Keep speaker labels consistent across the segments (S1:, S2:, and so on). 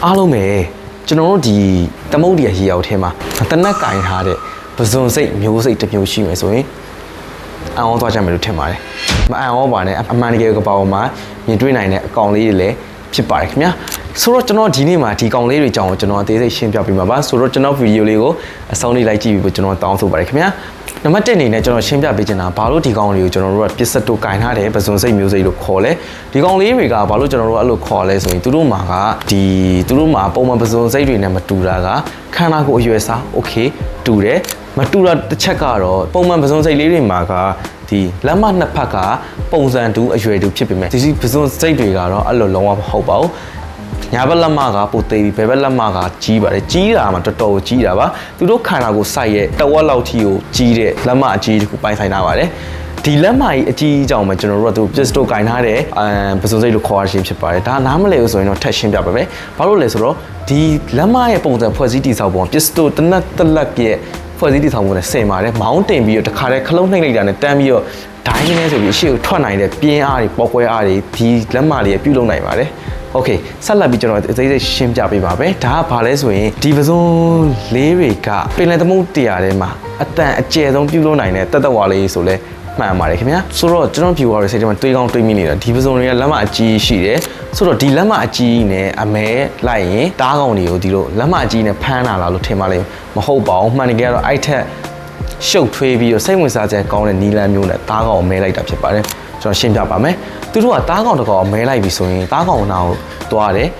S1: အားလုံးပဲကျွန်တော်တို့ဒီသမုတ်တရားရေရောက်ထဲမှာတနက်ကင်ထားတဲ့ပဇွန်စိတ်မျိုးစိတ်တစ်မျိုးရှိမယ်ဆိုရင်အံ့ဩသွားကြမယ်လို့ထင်ပါတယ်မအံ့ဩပါနဲ့အမှန်တကယ်ကဘာပေါ်မှာမြင်တွေ့နိုင်တဲ့အကောင်လေးတွေလည်းဖြစ်ပါတယ်ခင်ဗျာဆိုတော့ကျွန်တော်ဒီနေ့မှာဒီကောင်လေးတွေကြောင်းကျွန်တော်အသေးစိတ်ရှင်းပြပေးမှာပါဆိုတော့ကျွန်တော်ဗီဒီယိုလေးကိုအဆုံးလေးလိုက်ကြည့်ပြီးကျွန်တော်တောင်းဆိုပါတယ်ခင်ဗျာနံပါတ်1အနေနဲ့ကျွန်တော်ရှင်းပြပေးချင်တာဘာလို့ဒီကောင်လေးကိုကျွန်တော်တို့ကပစ္စတိုကင်ထားတယ်ပဇွန်စိတ်မျိုးစိတ်လို့ခေါ်လဲဒီကောင်လေးတွေကဘာလို့ကျွန်တော်တို့အဲ့လိုခေါ်လဲဆိုရင်သူတို့မှာပုံမှန်ပဇွန်စိတ်တွေနဲ့မတူတာကခန္ဓာကိုယ်အရွယ်စားโอเคတူတယ်မတူတာတစ်ချက်ကတော့ပုံမှန်ပဇွန်စိတ်လေးတွေမှာကဒီလက်မနှစ်ဖက်ကပုံစံတူအရွယ်တူဖြစ်ပေမဲ့ဒီပဇွန်စိတ်တွေကတော့အဲ့လိုလုံးဝမဟုတ်ပါဘူးညာဘက်လက်မကပိုသေးပြီးဘယ်ဘက်လက်မကကြီးပါတယ်ကြီးတာမှတော်တော်ကြီးတာပါသူတို့ခန္ဓာကိုယ်စိုက်ရဲ့တဝက်လောက်ထိကိုကြီးတဲ့လက်မအကြီးတစ်ခုပိုင်ဆိုင်ထားပါတယ်ဒီလက်မကြီးအကြီးကြောင့်ပဲကျွန်တော်တို့ကသူပစ္စတိုကင်ထားတဲ့ပဇွန်စိတ်လို့ခေါ်ရခြင်းဖြစ်ပါတယ်ဒါနားမလည်ဘူးဆိုရင်တော့ထပ်ရှင်းပြပါမယ်ဘာလို့လဲဆိုတော့ဒီလက်မရဲ့ပုံစံဖွဲ့စည်းတည်ဆောက်ပုံပစ္စတိုတနက်တလက်ရဲ့ဖွဲ့စည်းတည်ဆောင်ပုံနဲ့ဆင်ပါတယ်မောင်းတင်ပြီးတော့တခါတည်းခလုံးနှိမ့်လိုက်တာနဲ့တန်းပြီးတော့ဒိုင်းနေဆိုပြီးအရှိကိုထွက်နိုင်တဲ့ပြင်းအားတွေပေါက်ကွဲအားတွေဒီလက်မလေးပြုတ်လုံနိုင်ပါတယ်โอเคဆက်လက်ပြီးကျွန်တော်အသေးစိတ်ရှင်းပြပေးပါမယ်ဒါကဘာလဲဆိုရင်ဒီပဇွန်လေးတွေကပင်လယ်သမုဒ္ဒရာထဲမှာအတန်အကျယ်ဆုံးပြုတ်လုံနိုင်တဲ့တသက်ဝါလေးဆိုလဲမှန်ပါတယ်ခင်ဗျာဆိုတော့ကျွန်တော် viewer တွေစိတ်ထဲမှာတွေးကောင်းတွေးမိနေတာဒီပဇွန်တွေကလက်မအကြီးရှိတယ်ဆိုတော့ဒီလက်မအကြီးနဲ့အမဲလိုက်ရင်တားကောင်တွေကိုဒီလိုလက်မအကြီးနဲ့ဖမ်းလာလားလို့ထင်ပါလိမ့်မဟုတ်ပါဘူးမှန်တကယ်တော့အဲ့ထက်ရှုပ်ထွေးပြီးတော့စိတ်ဝင်စားစရာကောင်းတဲ့နီလန်းမျိုးနဲ့တားကောင်ကိုမဲလိုက်တာဖြစ်ပါတယ်ကျွန်တော်ရှင်းပြပါမယ်သူတို့ကတားကောင်တစ်ကောင်မဲလိုက်ပြီဆိုရင်တားကောင်နာကိုသွားတယ်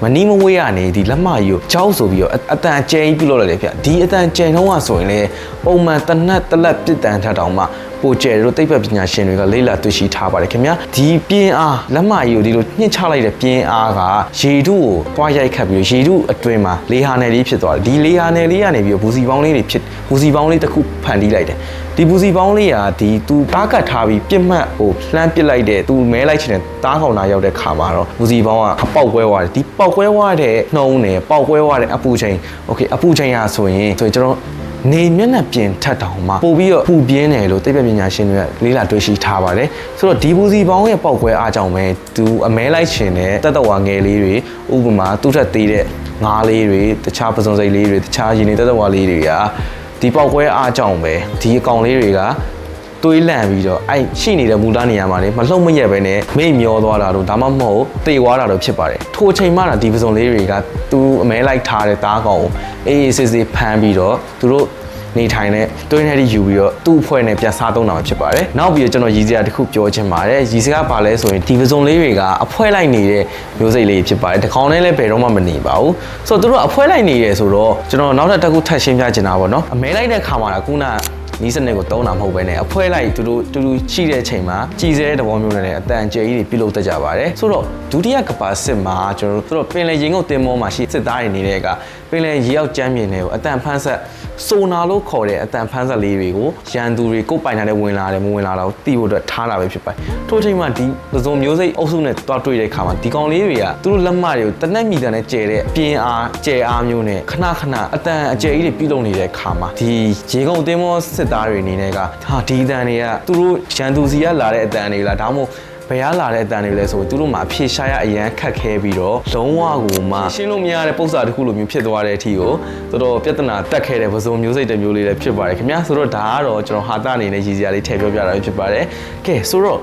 S1: မနီးမဝေးရနေဒီလက်မကြီးကိုကြောက်ဆိုပြီးတော့အတန်ကျဲကြီးပြုတ်လို့ရတယ်ဗျဒီအတန်ကျဲတော့ဆိုရင်လေပုံမှန်တနက်တလက်ပြစ်တန်ထတောင်မှပိုကျဲတို့သိပ္ပံပညာရှင်တွေကလေ့လာတွေ့ရှိထားပါတယ်ခင်ဗျာဒီပြင်းအားလက်မကြီးကိုဒီလိုညှစ်ချလိုက်တဲ့ပြင်းအားကရေထုကိုတွားရိုက်ခတ်ပြီးရေထုအတွင်းမှာလေဟာနယ်လေးဖြစ်သွားတယ်ဒီလေဟာနယ်လေးကနေပြီးတော့ဘူစီပေါင်းလေးတစ်ခုဖန်တီးလိုက်တယ်ဒီဘူစီပေါင်းလေးကဒီသူတားကတ်ထားပြီးပြစ်မှတ်ဟိုလှမ်းပစ်လိုက်တဲ့သူမဲလိုက်ချင်တဲ့တားခေါင်နာရောက်တဲ့ခါမှာတော့ဘူစီပေါင်းကပေါက်ကွဲသွားတယ်ဒီပေါက်ကွဲသွားတဲ့နှုံးနဲ့ပေါက်ကွဲသွားတဲ့အပူချိန်โอเคအပူချိန်ရဆိုရင်ကျွန်တော်နေမျက်နှာပြင်ထက်တောင်မှပို့ပြီးတော့ပူပြင်းတယ်လို့သိပ္ပံပညာရှင်တွေကလေ့လာတွေ့ရှိထားပါတယ်ဆိုတော့ဒီဘူစီပေါင်းရဲ့ပေါက်ကွဲအားကြောင့်ပဲသူအမဲလိုက်ချင်တဲ့တက်တော်ဝါငယ်လေးတွေဥပမာသူ့ထက်သေးတဲ့ငါးလေးတွေတခြားပဇွန်စိတ်လေးတွေတခြားရင်းနေတက်တော်ဝါလေးတွေကဒီပေါက်ကွဲအားကြောင့်ပဲဒီအကောင်လေးတွေကတွေးလန့်ပြီးတော့အဲ့ရှိနေတဲ့မူသားနေရာမှာလေမလှုပ်မရက်ပဲနဲ့မိတ်မျောသွားတာတို့ဒါမှမဟုတ်တေသွားတာတို့ဖြစ်ပါတယ်ထိုချိန်မှဒီပဇွန်လေးတွေကသူအမဲလိုက်ထားတဲ့သားကောင်ကိုအေးစစ်စစ်ဖမ်းပြီးတော့သူတို့နေထိုင်တဲ့တွင်းထဲယူပြီးတော့သူ့အဖွဲ့နဲ့ပြန်စားသုံးတာဖြစ်ပါတယ်နောက်ပြီးတော့ကျွန်တော်ရည်စရာတစ်ခုပြောချင်ပါတယ်ရည်စရာဘာလဲဆိုရင်ဒီပဇွန်လေးတွေကအဖွဲလိုက်နေတဲ့မျိုးစိတ်လေးဖြစ်ပါတယ်တကောင်နဲ့လည်းဘယ်တော့မှမနေပါဘူးဆိုတော့သူတို့အဖွဲလိုက်နေတယ်ဆိုတော့ကျွန်တော်နောက်တစ်ခုထပ်ရှင်းပြချင်တာပေါ့နော်အမဲလိုက်တဲ့ခါမှာခုနနီးစနစ်ကိုတုံးတာမဟုတ်ပဲနဲ့အဖွဲလိုက်တူတူရှိတဲ့အချိန်မှာကြည်စဲတဲ့သဘောမျိုးနဲ့အတန်ကျဲကြီးတွေပြုလုပ်တတ်ကြပါတယ်ဆိုတော့ဒုတိယကပါစစ်မှာကျွန်တော်တို့ပင်လယ်ရေငုပ်တင်မောမှာရှိစစ်သားတွေနေတဲ့ကပင်လယ်ရေရောက်ကျမ်းပြင်တွေကိုအတန်ဖန်းဆက်ဆိုနာလို့ခေါ်တဲ့အတန်ဖန်းဆက်လေးတွေကိုရန်သူတွေကိုပိုင်ထားတဲ့ဝင်လာတယ်မဝင်လာတော့တီးဖို့အတွက်ထားတာပဲဖြစ်ပါတယ်ထို့ချိန်မှာဒီပဇွန်မျိုးစိတ်အုပ်စုနဲ့တွားတွေ့တဲ့ခါမှာဒီကောင်လေးတွေကသူတို့လက်မတွေကိုတနက်မီတာနဲ့ကျဲတဲ့ပြင်းအားကျဲအားမျိုးနဲ့ခဏအတန်အကျဲကြီးတွေပြုလုပ်နေတဲ့ခါမှာဒီရေကုန်တင်မောစစ်သားတွေအနေနဲ့ကဟာဒီအတန်တွေကသူတို့ရန်သူစီကလာတဲ့အတန်တွေလားဒါမှမဟုတ်ဘယ်ရလာတဲ့အတန်တွေလဲဆိုရင်သူတို့မှာအဖြေရှာရအရန်ခက်ခဲပြီးတော့လုံးဝကိုမှရှင်းလို့မရတဲ့ပုံစံတစ်ခုလိုမျိုးဖြစ်သွားတဲ့အထိကိုတော်တော်ပြဿနာတက်ခဲ့တဲ့ပဇွန်မျိုးစိတ်တစ်မျိုးလေးလည်းဖြစ်ပါတယ်ခင်ဗျာဆိုတော့ဒါကတော့ကျွန်တော်ဟာတာအနေနဲ့ရည်စရာလေးထည့်ပြောပြတာဖြစ်ပါတယ်ကဲဆိုတော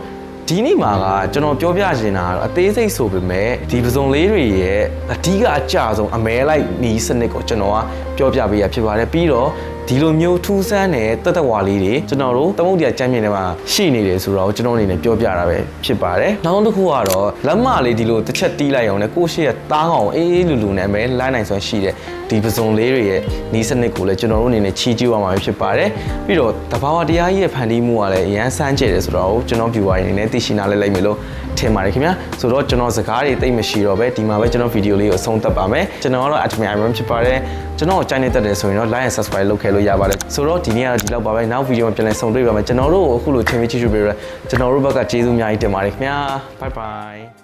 S1: ့ဒီနေ့မှာကကျွန်တော်ပြောပြချင်တာကတော့အသေးစိတ်ဆိုပေမဲ့ဒီပဇွန်လေးတွေရဲ့အဓိကအကျဆုံးအမဲလိုက်နီးစနစ်ကိုကျွန်တော်ကပြောပြပေးရဖြစ်ပါတယ်ပြီးတော့ဒီလိုမျိုးထူးဆန်းတဲ့တက်တက်ဝါလေးတွေကျွန်တော်တို့သမုဒ္ဒရာကျမ်းပြင်ထဲမှာရှိနေတယ်ဆိုတော့ကျွန်တော်အနေနဲ့ပြောပြတာပဲဖြစ်ပါတယ်နောက်တစ်ခုကတော့လက်မလေးဒီလိုတစ်ချက်တီးလိုက်အောင်နဲ့ကိုယ့်ရှိရဲ့သားကောင်အေးလူနဲ့မဲလိုင်းနိုင်စွမ်းရှိတဲ့ဒီပဇွန်လေးတွေရဲ့နီးစနစ်ကိုလည်းကျွန်တော်တို့အနေနဲ့ချီးကျူးရမှာဖြစ်ပါတယ်ပြီးတော့တဘာဝတရားကြီးရဲ့ဖန်တီးမှုကလည်းအရန်ဆန်းကျဲတယ်ဆိုတော့ကျွန်တော် viewer အနေနဲ့သိရှိနားလဲလိုက်မယ်လို့ထင်ပါတယ်ခင်ဗျာဆိုတော့ကျွန်တော်စကားတွေသိမရှိတော့ပဲဒီမှာပဲကျွန်တော်ဗီဒီယိုလေးကိုအဆုံးသတ်ပါမယ်ကျွန်တော်ကတော့ admin iron ဖြစ်ပါတယ်ကျွန်တော်ကိုကြိုက်နေတတ်တယ်ဆိုရင်တော့ like and subscribe လုပ်ခဲ့လို့ရပါတယ်ဆိုတော့ဒီနေ့ကတော့ဒီလောက်ပါပဲနောက်ဗီဒီယိုမှာပြန်လည်ဆုံတွေ့ပါမယ်ကျွန်တော်တို့အခုလိုထင်မြင်ကြည့်ရှုပေးရကျွန်တော်တို့ဘက်ကကျေးဇူးအများကြီးတင်ပါတယ်ခင်ဗျာ bye bye